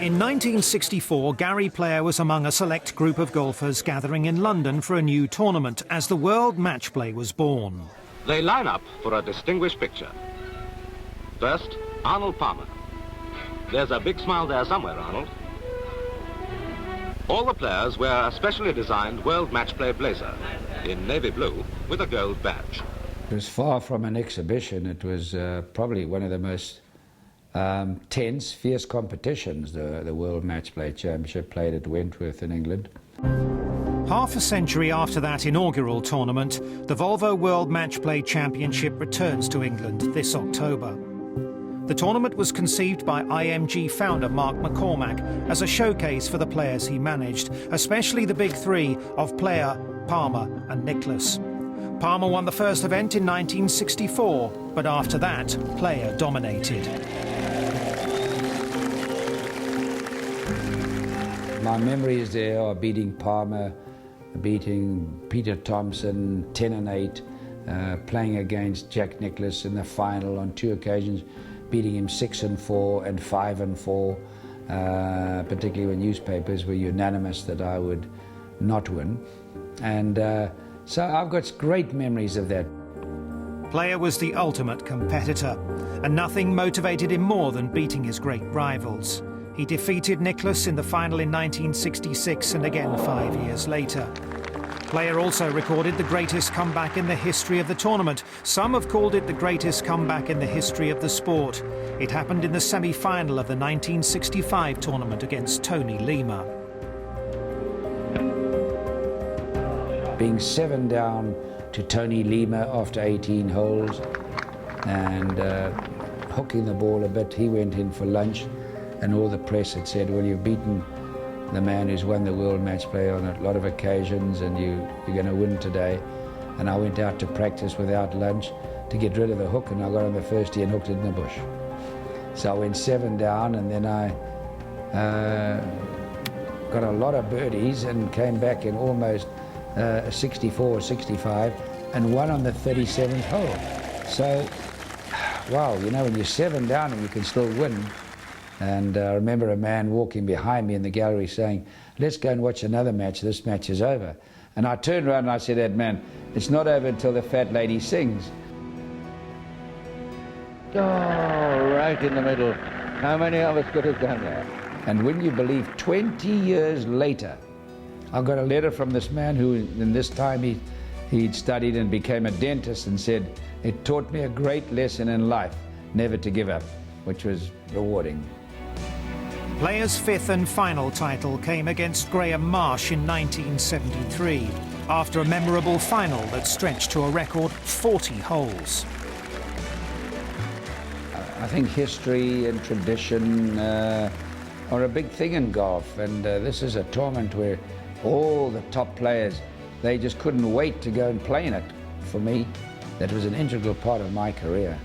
In 1964, Gary Player was among a select group of golfers gathering in London for a new tournament as the World Match Play was born. They line up for a distinguished picture. First, Arnold Palmer. There's a big smile there somewhere, Arnold. All the players wear a specially designed World Match Play blazer in navy blue with a gold badge. It was far from an exhibition. It was probably one of the most tense, fierce competitions, the World Match Play Championship played at Wentworth in England. Half a century after that inaugural tournament, the Volvo World Match Play Championship returns to England this October. The tournament was conceived by IMG founder Mark McCormack as a showcase for the players he managed, especially the big three of Player, Palmer and Nicklaus. Palmer won the first event in 1964, but after that, Player dominated. My memories there are beating Palmer, beating Peter Thompson 10-8, playing against Jack Nicklaus in the final on 2 occasions, beating him 6-4 and 5-4, particularly when newspapers were unanimous that I would not win. And so I've got great memories of that. Player was the ultimate competitor, and nothing motivated him more than beating his great rivals. He defeated Nicklaus in the final in 1966 and again 5 years later. Player also recorded the greatest comeback in the history of the tournament. Some have called it the greatest comeback in the history of the sport. It happened in the semi-final of the 1965 tournament against Tony Lima. Being 7 down to Tony Lima after 18 holes and hooking the ball a bit, he went in for lunch. And all the press had said, well, you've beaten the man who's won the World Match Play on a lot of occasions and you're going to win today. And I went out to practice without lunch to get rid of the hook, and I got on the first tee and hooked it in the bush. So I went 7 down, and then I got a lot of birdies and came back in almost 64 or 65 and won on the 37th hole. So, wow, you know, when you're 7 down and you can still win. And I remember a man walking behind me in the gallery saying, let's go and watch another match, this match is over. And I turned around and I said, that man, it's not over until the fat lady sings. Oh, right in the middle. How many of us could have done that? And when you believe 20 years later, I got a letter from this man who, in this time, he'd studied and became a dentist, and said, it taught me a great lesson in life, never to give up, which was rewarding. Player's fifth and final title came against Graham Marsh in 1973, after a memorable final that stretched to a record 40 holes. I think history and tradition are a big thing in golf, and this is a tournament where all the top players, they just couldn't wait to go and play in it. For me, that was an integral part of my career.